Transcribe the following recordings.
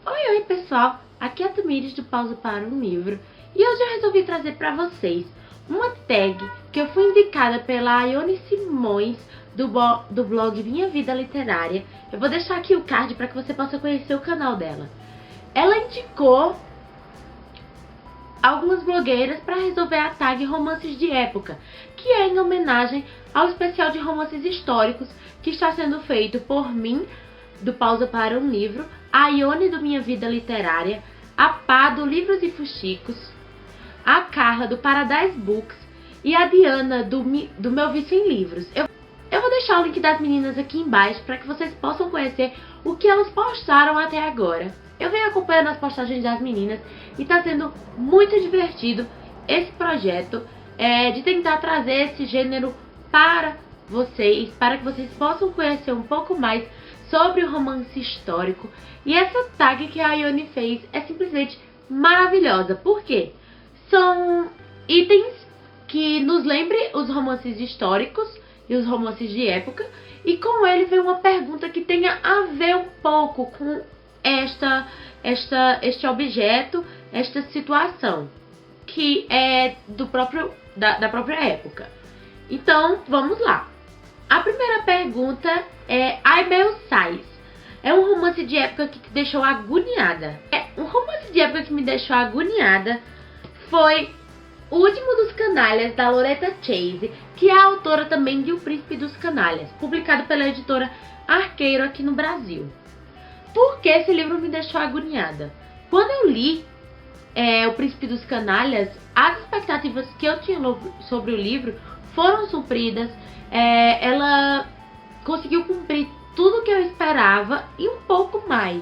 Oi pessoal, aqui é a Tamires do Pausa para um Livro e hoje eu resolvi trazer para vocês uma tag que eu fui indicada pela Aione Simões do blog Minha Vida Literária. Eu vou deixar aqui o card para que você possa conhecer o canal dela. Ela indicou algumas blogueiras para resolver a tag Romances de Época, que é em homenagem ao especial de romances históricos que está sendo feito por mim, do Pausa para um Livro, a Ione do Minha Vida Literária, a Pá do Livros e Fuxicos, a Carla do Paradise Books e a Diana do Meu Vício em Livros. Eu vou deixar o link das meninas aqui embaixo para que vocês possam conhecer o que elas postaram até agora. Eu venho acompanhando as postagens das meninas e está sendo muito divertido esse projeto de tentar trazer esse gênero para vocês, para que vocês possam conhecer um pouco mais sobre o romance histórico. E essa tag que a Ione fez é simplesmente maravilhosa. Por quê? São itens que nos lembrem os romances históricos e os romances de época. E com ele vem uma pergunta que tenha a ver um pouco com este objeto, esta situação, que é da própria época. Então, vamos lá. A primeira pergunta é Aibel Sais. É um romance de época que te deixou agoniada. Um romance de época que me deixou agoniada foi O Último dos Canalhas, da Loretta Chase, que é a autora também de O Príncipe dos Canalhas, publicado pela editora Arqueiro aqui no Brasil. Por que esse livro me deixou agoniada? Quando eu li O Príncipe dos Canalhas, as expectativas que eu tinha sobre o livro foram supridas. Ela conseguiu cumprir tudo que eu esperava e um pouco mais.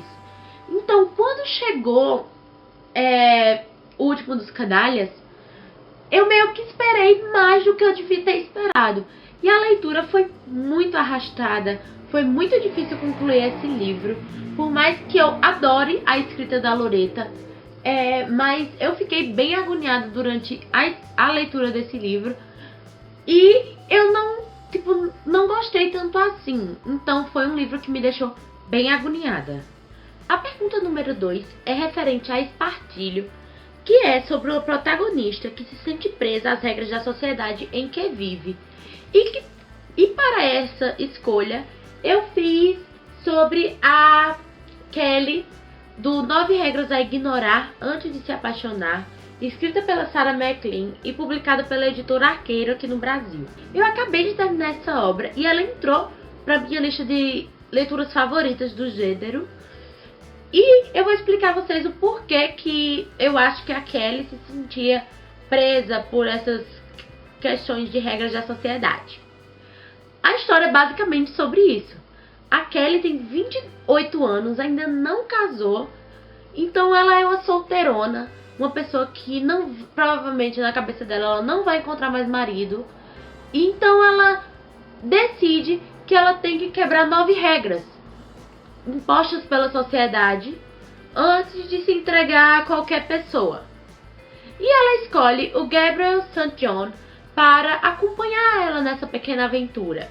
Então, quando chegou O Último dos Canalhas, eu meio que esperei mais do que eu devia ter esperado. E a leitura foi muito arrastada, foi muito difícil concluir esse livro. Por mais que eu adore a escrita da Loretta, mas eu fiquei bem agoniada durante a leitura desse livro. E eu não gostei tanto assim. Então foi um livro que me deixou bem agoniada. A pergunta número 2 é referente a Espartilho, que é sobre o protagonista que se sente presa às regras da sociedade em que vive. E para essa escolha eu fiz sobre a Kelly, do 9 Regras a Ignorar Antes de Se Apaixonar, escrita pela Sarah MacLean e publicada pela editora Arqueiro aqui no Brasil. Eu acabei de terminar essa obra e ela entrou para minha lista de leituras favoritas do gênero. E eu vou explicar a vocês o porquê que eu acho que a Kelly se sentia presa por essas questões de regras da sociedade. A história é basicamente sobre isso. A Kelly tem 28 anos, ainda não casou, então ela é uma solteirona, uma pessoa que provavelmente na cabeça dela ela não vai encontrar mais marido. Então ela decide que ela tem que quebrar 9 regras impostas pela sociedade antes de se entregar a qualquer pessoa. E ela escolhe o Gabriel St. John para acompanhar ela nessa pequena aventura.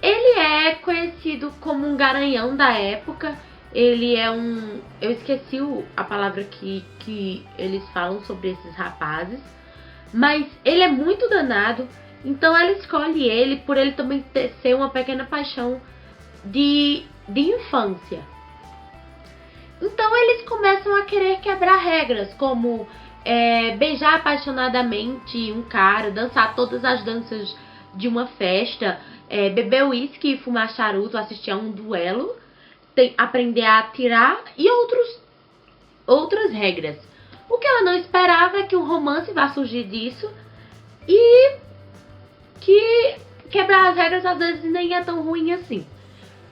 Ele é conhecido como um garanhão da época. Ele é eu esqueci a palavra que eles falam sobre esses rapazes, mas ele é muito danado. Então ela escolhe ele por ele também ser uma pequena paixão de infância. Então eles começam a querer quebrar regras, como beijar apaixonadamente um cara, dançar todas as danças de uma festa, beber uísque e fumar charuto, assistir a um duelo, aprender a atirar e outras regras. O que ela não esperava é que um romance vá surgir disso e que quebrar as regras às vezes nem é tão ruim assim.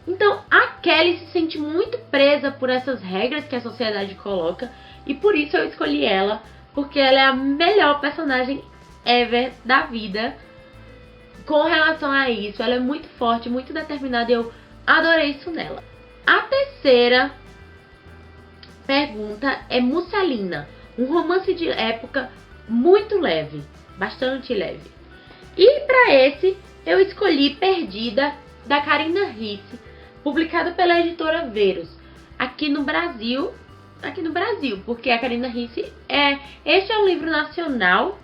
Então a Kelly se sente muito presa por essas regras que a sociedade coloca e por isso eu escolhi ela, porque ela é a melhor personagem ever da vida com relação a isso. Ela é muito forte, muito determinada e eu adorei isso nela. A terceira pergunta é Musselina, um romance de época muito leve, bastante leve. E para esse eu escolhi Perdida, da Karina Risse, publicado pela editora Verus. aqui no Brasil, porque a Karina Ricci este é um livro nacional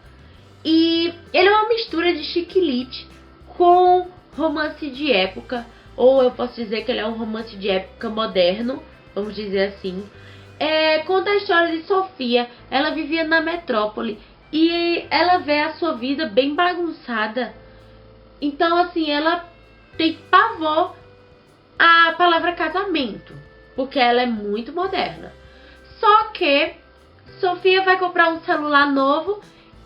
e ele é uma mistura de chiquilite com romance de época, ou eu posso dizer que ele é um romance de época moderno, vamos dizer assim. Conta a história de Sofia. Ela vivia na metrópole e ela vê a sua vida bem bagunçada. Então, assim, ela tem pavor à palavra casamento, porque ela é muito moderna. Só que Sofia vai comprar um celular novo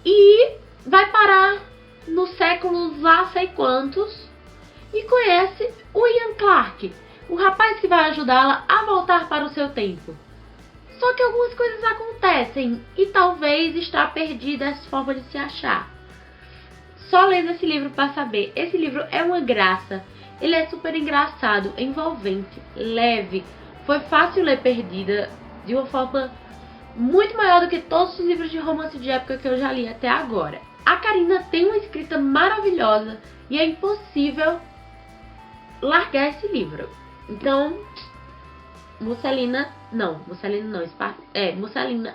e vai parar no século lá sei quantos e conhece o Ian Clark, o rapaz que vai ajudá-la a voltar para o seu tempo. Só que algumas coisas acontecem e talvez está perdida essa forma de se achar. Só lendo esse livro para saber. Esse livro é uma graça. Ele é super engraçado, envolvente, leve. Foi fácil ler Perdida de uma forma muito maior do que todos os livros de romance de época que eu já li até agora. A Karina tem uma escrita maravilhosa e é impossível largar esse livro. Então, Musselina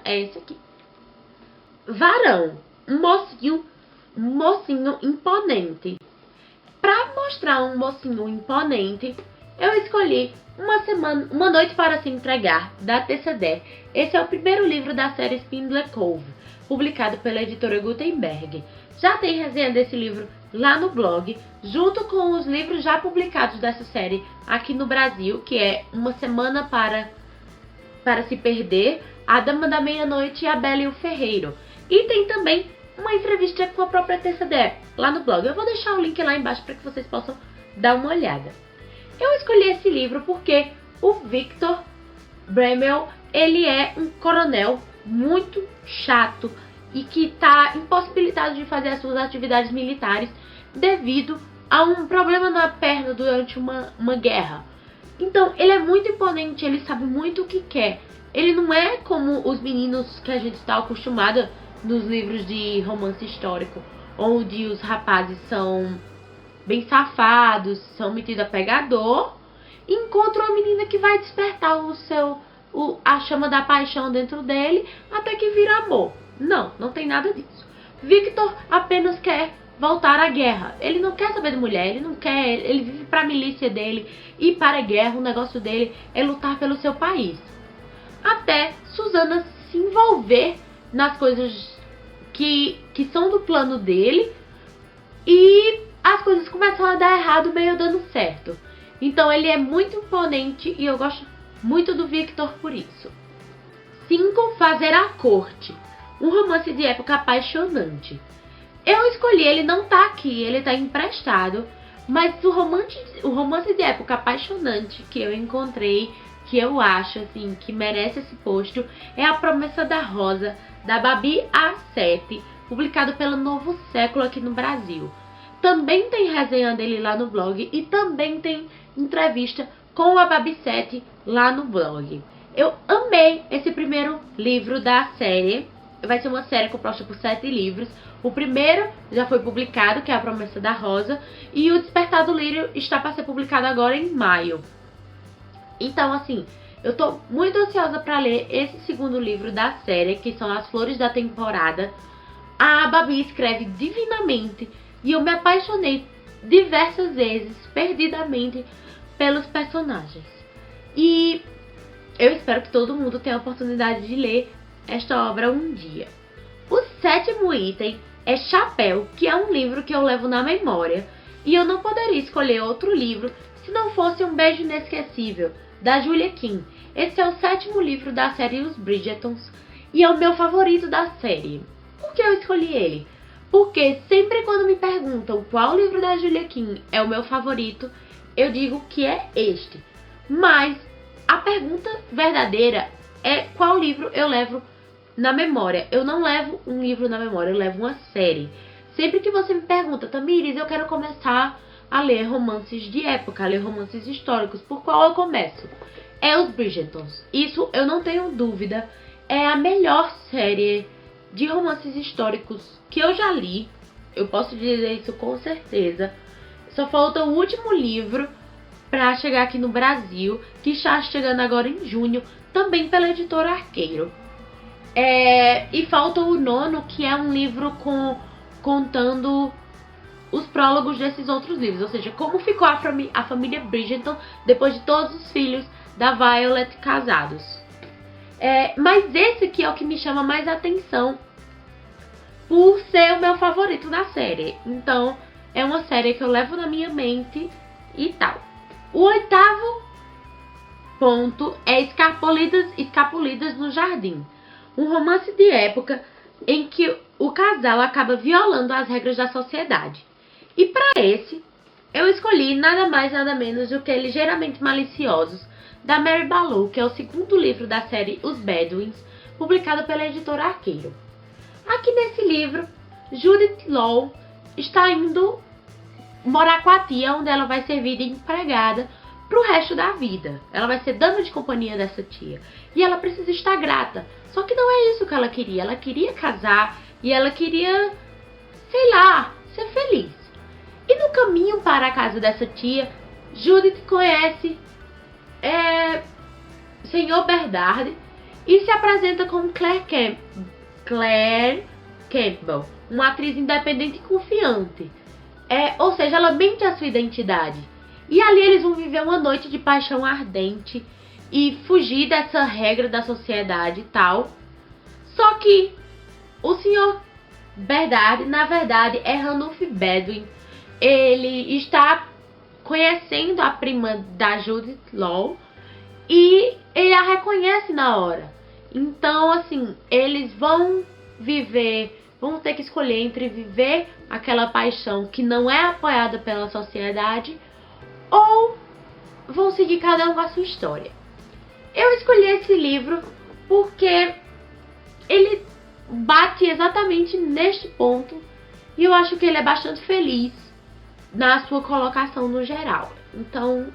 é esse aqui. Varão, um mocinho imponente. Para mostrar um mocinho imponente, eu escolhi Uma Noite para Se Entregar, da TCD. Esse é o primeiro livro da série Spindler Cove, publicado pela editora Gutenberg. Já tem resenha desse livro lá no blog, junto com os livros já publicados dessa série aqui no Brasil, que é Uma Semana para Se Perder, A Dama da Meia-Noite e A Bela e o Ferreiro. E tem também uma entrevista com a própria TCD lá no blog. Eu vou deixar o link lá embaixo para que vocês possam dar uma olhada. Eu escolhi esse livro porque o Victor Bremel, ele é um coronel muito chato e que está impossibilitado de fazer as suas atividades militares devido a um problema na perna durante uma guerra. Então, ele é muito imponente, ele sabe muito o que quer. Ele não é como os meninos que a gente está acostumada nos livros de romance histórico, onde os rapazes são bem safados, são metidos a pegador, e encontram uma menina que vai despertar a chama da paixão dentro dele até que vira amor. Não tem nada disso. Victor apenas quer voltar à guerra. Ele não quer saber de mulher, ele vive para a milícia dele e para a guerra. O negócio dele é lutar pelo seu país. Até Susana se envolver nas coisas que são do plano dele e as coisas começam a dar errado, meio dando certo. Então ele é muito imponente e eu gosto muito do Victor por isso. 5. Fazer a Corte. Um romance de época apaixonante. Eu escolhi, ele não tá aqui, ele tá emprestado, mas o romance de época apaixonante que eu encontrei, que eu acho assim que merece esse posto, é A Promessa da Rosa, da Babi A7, publicado pela Novo Século aqui no Brasil. Também tem resenha dele lá no blog e também tem entrevista com a Babi 7 lá no blog. Eu amei esse primeiro livro da série. Vai ser uma série composta por 7 livros. O primeiro já foi publicado, que é A Promessa da Rosa, e O Despertar do Lírio está para ser publicado agora em maio. Então, assim, eu tô muito ansiosa para ler esse segundo livro da série, que são As Flores da Temporada. A Babi escreve divinamente e eu me apaixonei diversas vezes, perdidamente, pelos personagens. E eu espero que todo mundo tenha a oportunidade de ler esta obra um dia. O 7º item é Chapéu, que é um livro que eu levo na memória. E eu não poderia escolher outro livro se não fosse Um Beijo Inesquecível, da Julia Quinn. Esse é o 7º livro da série Os Bridgertons e é o meu favorito da série. Por que eu escolhi ele? Porque sempre quando me perguntam qual livro da Julia Quinn é o meu favorito, eu digo que é este. Mas a pergunta verdadeira é qual livro eu levo na memória. Eu não levo um livro na memória, eu levo uma série. Sempre que você me pergunta, Tamires, eu quero começar a ler romances de época, a ler romances históricos, por qual eu começo? É Os Bridgertons. Isso eu não tenho dúvida. É a melhor série de romances históricos que eu já li. Eu posso dizer isso com certeza. Só falta o último livro para chegar aqui no Brasil, que está chegando agora em junho, também pela editora Arqueiro. E falta o nono, que é um livro contando os prólogos desses outros livros, ou seja, como ficou a família Bridgerton depois de todos os filhos da Violet casados. Mas esse aqui é o que me chama mais atenção por ser o meu favorito da série. Então, é uma série que eu levo na minha mente e tal. O 8º ponto é Escapulidas no Jardim. Um romance de época em que o casal acaba violando as regras da sociedade. E para esse, eu escolhi nada mais nada menos do que Ligeiramente Maliciosos, da Mary Ballou, que é o 2º livro da série Os Bedouins, publicado pela editora Arqueiro. Aqui nesse livro, Judith Law está indo morar com a tia, onde ela vai servir de empregada pro resto da vida. Ela vai ser dama de companhia dessa tia. E ela precisa estar grata. Só que não é isso que ela queria. Ela queria casar e ela queria, sei lá, ser feliz. E no caminho para a casa dessa tia, Judith conhece Senhor Bernard e se apresenta como Claire Campbell, uma atriz independente e confiante. Ou seja, ela mente a sua identidade. E ali eles vão viver uma noite de paixão ardente e fugir dessa regra da sociedade e tal. Só que o Sr. Bernard, na verdade, é Ranulph Bedouin. Ele está conhecendo a prima da Judith Law e ele a reconhece na hora. Então, assim, eles vão ter que escolher entre viver aquela paixão que não é apoiada pela sociedade ou vão seguir cada um com a sua história. Eu escolhi esse livro porque ele bate exatamente neste ponto e eu acho que ele é bastante feliz na sua colocação no geral. Então,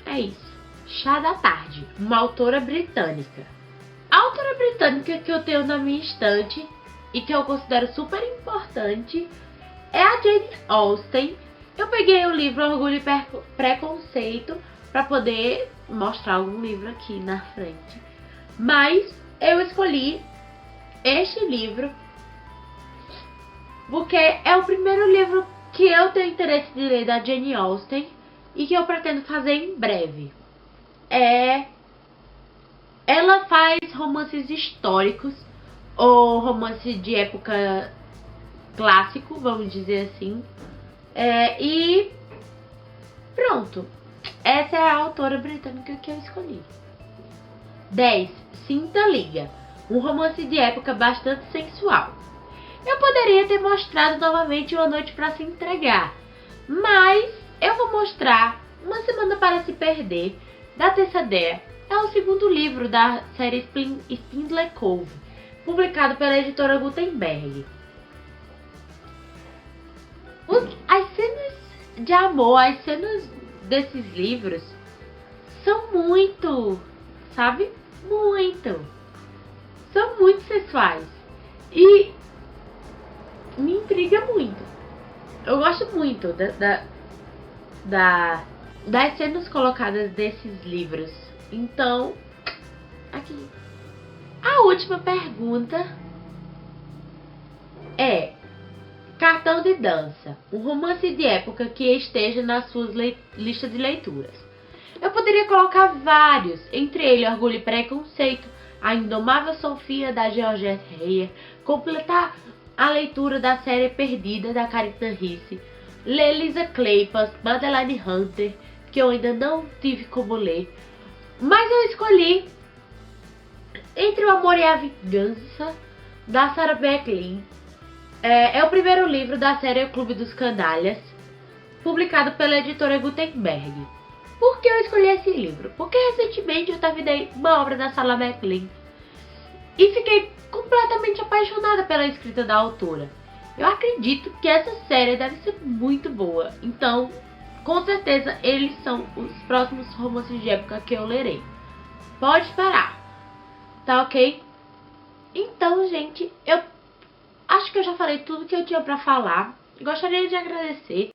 é isso. Chá da Tarde, uma autora britânica. A autora britânica que eu tenho na minha estante e que eu considero super importante é a Jane Austen. Eu peguei o livro Orgulho e Preconceito para poder mostrar algum livro aqui na frente. Mas eu escolhi este livro porque é o primeiro livro que eu tenho interesse de ler da Jane Austen e que eu pretendo fazer em breve. Ela faz romances históricos ou romances de época clássico, vamos dizer assim. E pronto. Essa é a autora britânica que eu escolhi. 10. Sinta Liga. Um romance de época bastante sensual. Eu poderia ter mostrado novamente Uma Noite para Se Entregar, mas eu vou mostrar Uma Semana para Se Perder, da Tessa Dare. É o 2º livro da série Spindler Cove, publicado pela editora Gutenberg. As cenas de amor, as cenas desses livros são muito, sabe? São muito sensuais. E me intriga muito. Eu gosto muito das cenas colocadas desses livros. Então, aqui. A última pergunta é: Cartão de Dança, um romance de época que esteja nas suas listas de leituras. Eu poderia colocar vários, entre eles Orgulho e Preconceito, A Indomável Sofia, da Georgette Heyer, completar a leitura da série Perdida, da Carita Risse, ler Lisa Kleypas, Madeline Hunter, que eu ainda não tive como ler, mas eu escolhi Entre o Amor e a Vingança, da Sarah Beckley. É o primeiro livro da série O Clube dos Canalhas, publicado pela editora Gutenberg. Por que eu escolhi esse livro? Porque recentemente eu terminei uma obra da Sarah Beckley e fiquei completamente apaixonada pela escrita da autora. Eu acredito que essa série deve ser muito boa, então com certeza eles são os próximos romances de época que eu lerei. Pode esperar, tá ok? Então, gente, eu acho que eu já falei tudo que eu tinha pra falar. Gostaria de agradecer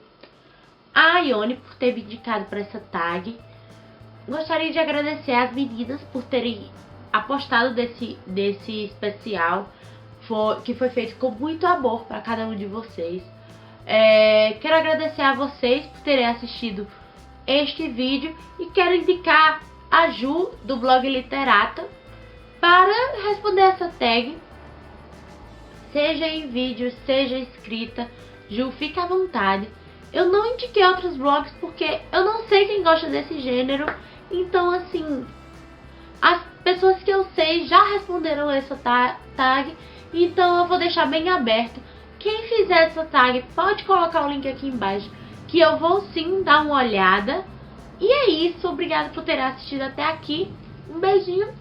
a Ione por ter me indicado para essa tag. Gostaria de agradecer às meninas por terem apostado desse especial, que foi feito com muito amor para cada um de vocês. Quero agradecer a vocês por terem assistido este vídeo e quero indicar a Ju do blog Literata para responder essa tag, seja em vídeo, seja escrita. Ju, fica à vontade. Eu não indiquei outros blogs porque eu não sei quem gosta desse gênero, então assim, as pessoas que eu sei já responderam essa tag, então eu vou deixar bem aberto. Quem fizer essa tag pode colocar o link aqui embaixo, que eu vou sim dar uma olhada. E é isso, obrigada por ter assistido até aqui. Um beijinho.